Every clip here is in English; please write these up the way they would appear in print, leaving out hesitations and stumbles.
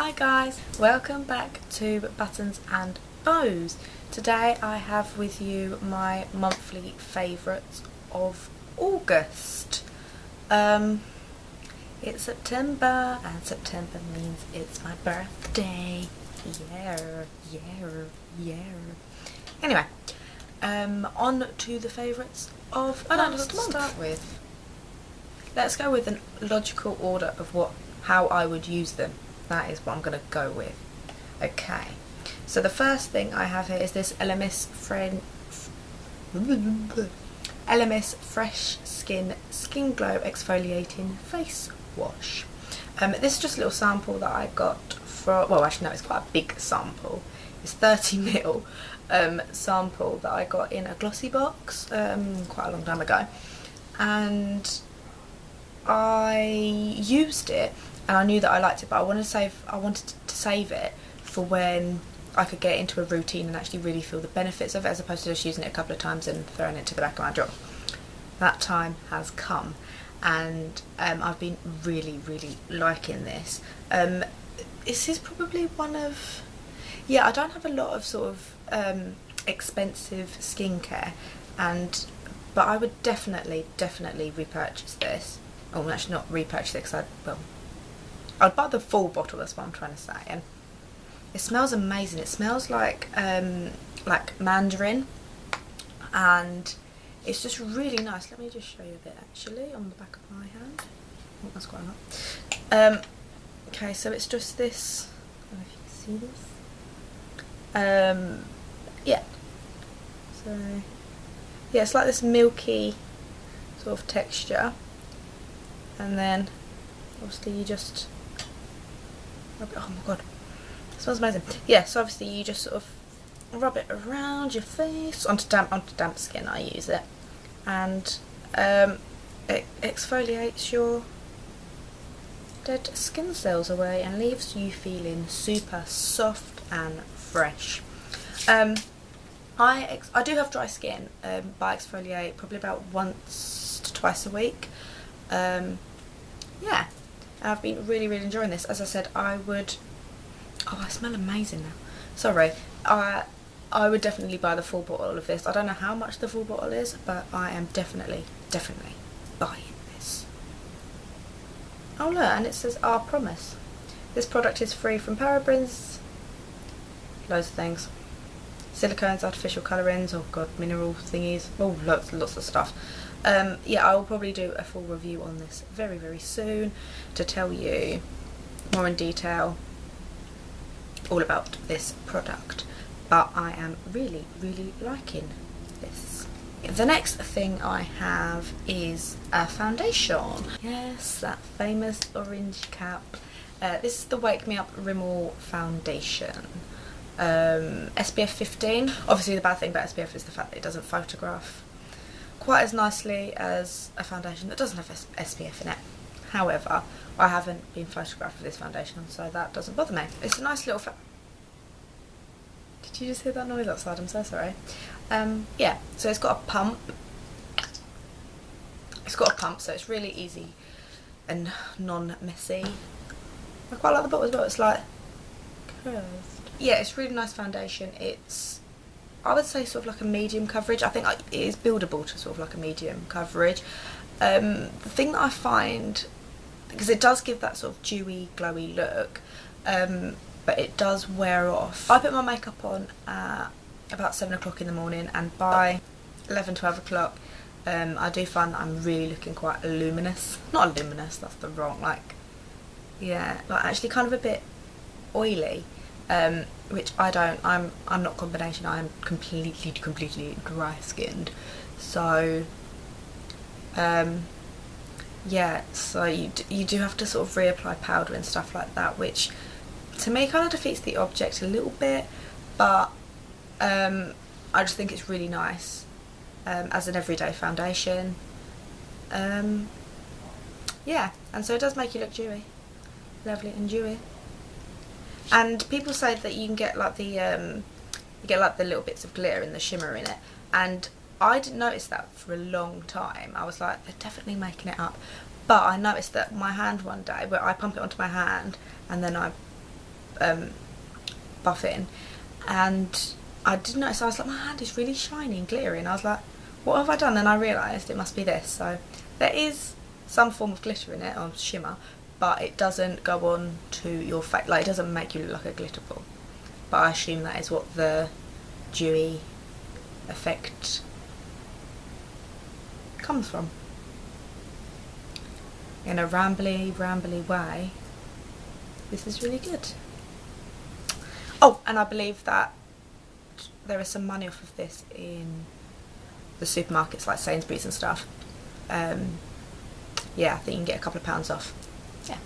Hi guys, welcome back to Buttons and Bows. Today I have with you my monthly favourites of August. It's September and September means it's my birthday. Yeah. Anyway, on to the favourites of last month. Start with. Let's go with a logical order of how I would use them. That is what I'm going to go with. Okay, so the first thing I have here is this LMS Fresh Skin Glow Exfoliating Face Wash. This is just a little sample that I got from, well actually no, it's quite a big sample. It's 30ml sample that I got in a glossy box quite a long time ago, and I used it and I knew that I liked it, but I wanted to save it for when I could get into a routine and actually really feel the benefits of it, as opposed to just using it a couple of times and throwing it to the back of my drawer. That time has come, and I've been really liking this. This is probably one of, I don't have a lot of sort of expensive skincare, but I would definitely repurchase this. Oh, actually not repurchase it, because I'd buy the full bottle, that's what I'm trying to say. And it smells amazing. It smells like mandarin, and it's just really nice. Let me just show you a bit actually on the back of my hand. Oh, that's quite a lot. Okay, so it's just this, I don't know if you can see this. Yeah. So yeah, it's like this milky sort of texture, and then obviously you just rub it. Oh my god, it smells amazing. Yeah, so obviously you just sort of rub it around your face onto damp skin. I use it, and it exfoliates your dead skin cells away and leaves you feeling super soft and fresh. I do have dry skin, but I exfoliate probably about once to twice a week. Yeah, I've been really enjoying this. As I said, I smell amazing now. Sorry, I would definitely buy the full bottle of this. I don't know how much the full bottle is, but I am definitely buying this. Oh look, and it says our promise. This product is free from parabens, loads of things, silicones, artificial colourings, oh god, mineral thingies, oh lots of stuff. Yeah, I will probably do a full review on this very soon to tell you more in detail all about this product, but I am really liking this. The next thing I have is a foundation. Yes, that famous orange cap. This is the Wake Me Up Rimmel foundation. SPF 15. Obviously the bad thing about SPF is the fact that it doesn't photograph quite as nicely as a foundation that doesn't have SPF in it. However, I haven't been photographed with this foundation, so that doesn't bother me. It's a nice little Did you just hear that noise outside? I'm so sorry. Yeah, so it's got a pump. So it's really easy and non-messy. I quite like the bottle as well. It's like curved. Yeah, it's really nice foundation. It's, I would say, sort of like a medium coverage. I think it is buildable to sort of like a medium coverage. The thing that I find, because it does give that sort of dewy, glowy look, but it does wear off. I put my makeup on at about 7 o'clock in the morning, and by 11, 12 o'clock, I do find that I'm really looking quite luminous. Not luminous, that's the wrong, yeah, actually kind of a bit oily. Which I don't. I'm not combination. I am completely dry skinned. So yeah, so you do have to sort of reapply powder and stuff like that, which to me kind of defeats the object a little bit, but I just think it's really nice as an everyday foundation. Yeah, and so it does make you look dewy, lovely and dewy. And people say that you can get like the little bits of glitter and the shimmer in it, and I didn't notice that for a long time. I was like, they're definitely making it up. But I noticed that my hand one day, where I pump it onto my hand and then I buffing, and I didn't notice. I was like, my hand is really shiny and glittery, and I was like, what have I done? And I realised it must be this. So there is some form of glitter in it, or shimmer, but it doesn't go on to your face, like it doesn't make you look like a glitter ball. But I assume that is what the dewy effect comes from. In a rambly way, this is really good. Oh, and I believe that there is some money off of this in the supermarkets like Sainsbury's and stuff. Yeah, I think you can get a couple of pounds off. Yeah.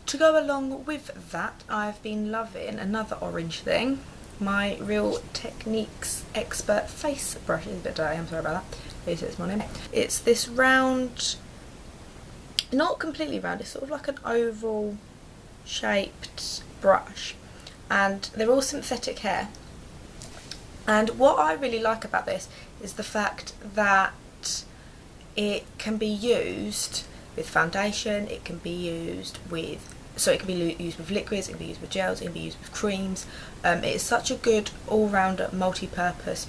To go along with that, I've been loving another orange thing. My Real Techniques Expert face brush. It's a bit dirty, I'm sorry about that. I used it this morning. It's this round, not completely round, it's sort of like an oval shaped brush, and they're all synthetic hair. And what I really like about this is the fact that it can be used with foundation, it can be used with, so it can be used with liquids, it can be used with gels, it can be used with creams. It is such a good all-rounder multi-purpose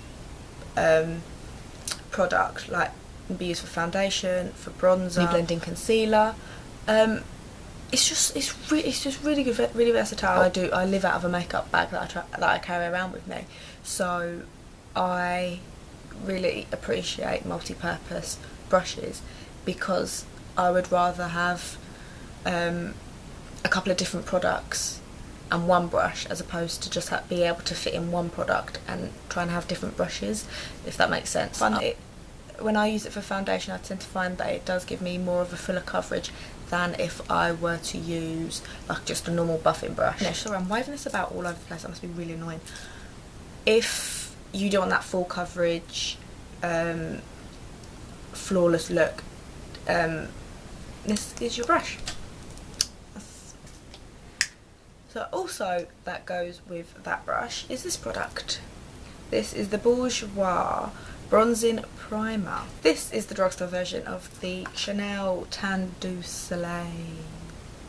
product. Like, it can be used for foundation, for bronzer, blending concealer. It's just really good, really versatile. I live out of a makeup bag that I carry around with me, so I really appreciate multi-purpose brushes, because I would rather have a couple of different products and one brush, as opposed to just be able to fit in one product and try and have different brushes, if that makes sense. When I use it for foundation, I tend to find that it does give me more of a fuller coverage than if I were to use like just a normal buffing brush. No, sorry, I'm waving this about all over the place, that must be really annoying. If you do want that full coverage, flawless look, this is your brush. So also that goes with that brush is this product. This is the Bourjois Bronzing Primer. This is the drugstore version of the Chanel Teint du Soleil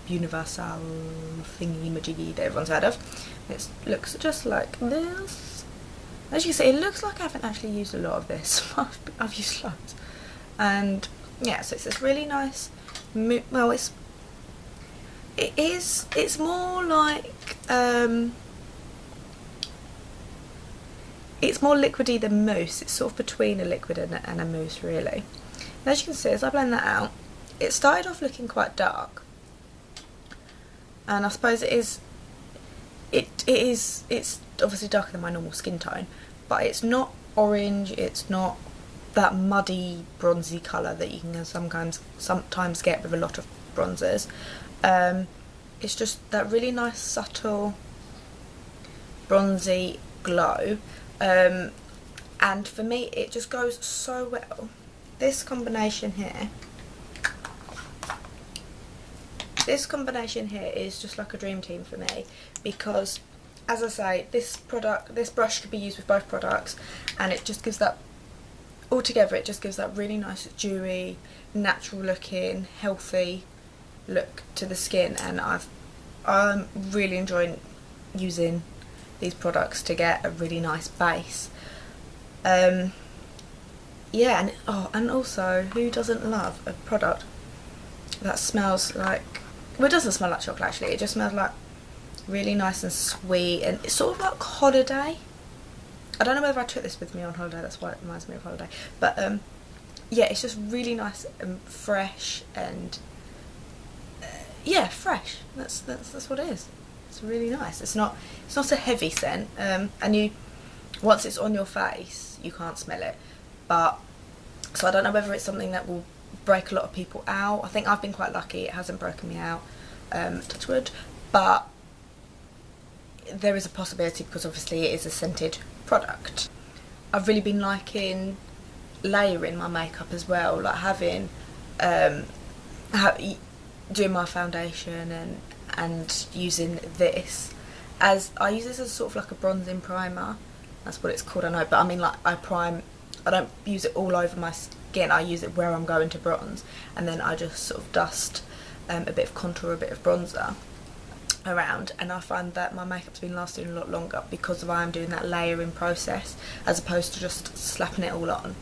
Universal thingy majiggy that everyone's heard of. It looks just like this. As you can see, it looks like I haven't actually used a lot of this. I've used loads. And yeah, so it's this really nice, well, it's more like, it's more liquidy than mousse. It's sort of between a liquid and a mousse, really. And as you can see, as I blend that out, it started off looking quite dark, and I suppose it's obviously darker than my normal skin tone, but it's not orange, it's not that muddy bronzy colour that you can sometimes get with a lot of bronzers. It's just that really nice subtle bronzy glow, and for me it just goes so well. This combination here is just like a dream team for me, because as I say, this brush could be used with both products, and it just gives that, altogether it just gives that really nice dewy, natural looking, healthy look to the skin. And I'm really enjoying using these products to get a really nice base. Yeah, and also, who doesn't love a product that smells like, well, it doesn't smell like chocolate actually, it just smells like really nice and sweet, and it's sort of like holiday. I don't know whether I took this with me on holiday, that's why it reminds me of holiday, but yeah, it's just really nice and fresh, and yeah, fresh. That's what it is. It's really nice. It's not a heavy scent, and once it's on your face you can't smell it, but so I don't know whether it's something that will break a lot of people out. I think I've been quite lucky, it hasn't broken me out, touch wood, but there is a possibility, because obviously it is a scented product. I've really been liking layering my makeup as well, like having doing my foundation and using this, as I use this as sort of like a bronzing primer. That's what it's called, I know, but I mean, like, I don't use it all over my skin, I use it where I'm going to bronze, and then I just sort of dust a bit of contour, a bit of bronzer. around, and I find that my makeup's been lasting a lot longer because of I am doing that layering process as opposed to just slapping it all on.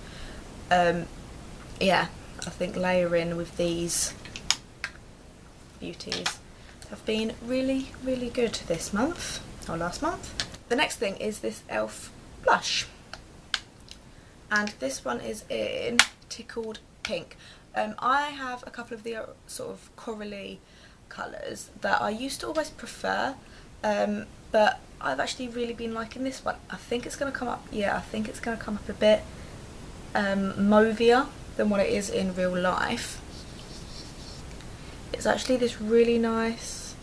Yeah, I think layering with these beauties have been really, really good this month, or last month. The next thing is this e.l.f. blush, and this one is in Tickled Pink. I have a couple of the sort of corally colours that I used to always prefer, but I've actually really been liking this one. I think it's going to come up, yeah, I think it's going to come up a bit mauvier than what it is in real life. It's actually this really nice,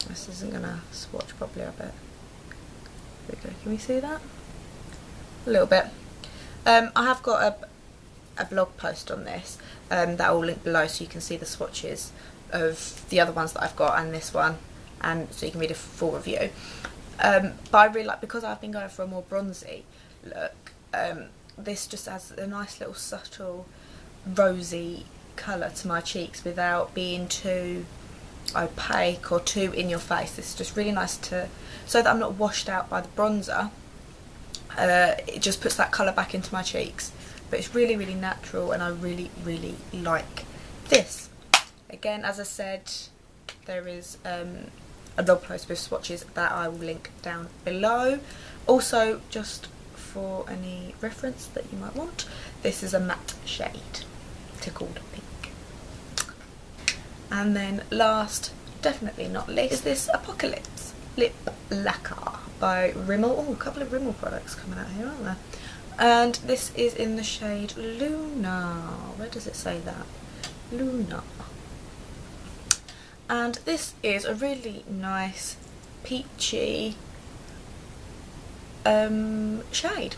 this isn't going to swatch properly, I bet. There we go, can we see that? A little bit. I have got a blog post on this that I'll link below so you can see the swatches of the other ones that I've got and this one, and so you can read a full review. But I really like, because I've been going for a more bronzy look, this just adds a nice little subtle rosy colour to my cheeks without being too opaque or too in your face. This is just really nice to, so that I'm not washed out by the bronzer. It just puts that colour back into my cheeks, but it's really, really natural, and I really, really like this. Again, as I said, there is a blog post with swatches that I will link down below. Also, just for any reference that you might want, this is a matte shade, Tickled Pink. And then last, definitely not least, is this Apocalypse Lip Lacquer by Rimmel. Oh, a couple of Rimmel products coming out here, aren't there? And this is in the shade Luna. Where does it say that? Luna. And this is a really nice peachy shade,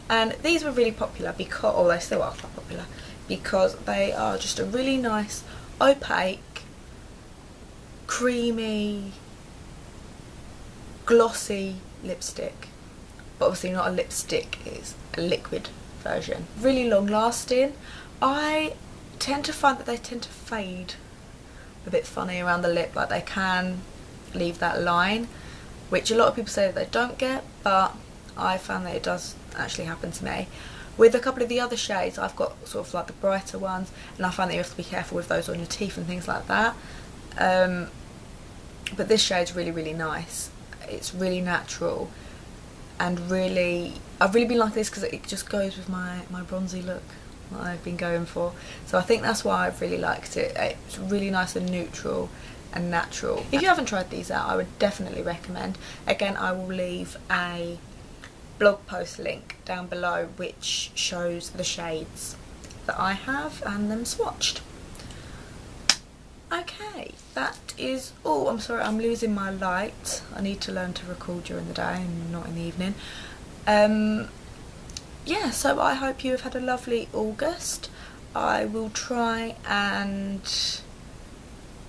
and these were really popular because, or they still are quite popular, because they are just a really nice opaque, creamy, glossy lipstick, but obviously not a lipstick, it's a liquid version. Really long lasting. I tend to find that they tend to fade a bit funny around the lip, like they can leave that line, which a lot of people say that they don't get, but I found that it does actually happen to me. With a couple of the other shades, I've got sort of like the brighter ones, and I find that you have to be careful with those on your teeth and things like that. But this shade's really, really nice. It's really natural, and really, I've really been like this because it just goes with my bronzy look that I've been going for. So I think that's why I've really liked it. It's really nice and neutral and natural. If you haven't tried these out, I would definitely recommend. Again, I will leave a blog post link down below which shows the shades that I have and them swatched. Okay, that is all. I'm sorry, I'm losing my light. I need to learn to record during the day and not in the evening. Yeah, so I hope you have had a lovely August. I will try and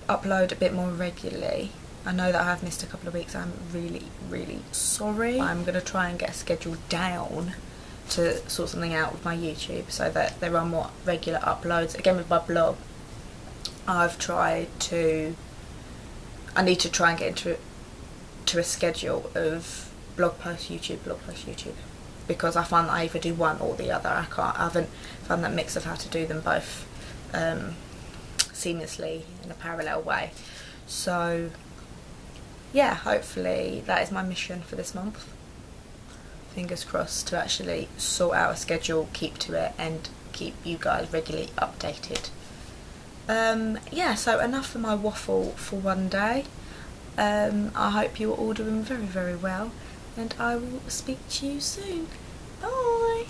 upload a bit more regularly. I know that I have missed a couple of weeks. I'm really, really sorry. I'm going to try and get a schedule down to sort something out with my YouTube so that there are more regular uploads. Again, with my blog, I've tried to, I need to try and get into a schedule of blog post YouTube, because I find that I either do one or the other. I haven't found that mix of how to do them both seamlessly in a parallel way. So yeah, hopefully that is my mission for this month. Fingers crossed to actually sort out a schedule, keep to it, and keep you guys regularly updated. Yeah, so enough for my waffle for one day. I hope you are all doing very, very well, and I will speak to you soon. Bye!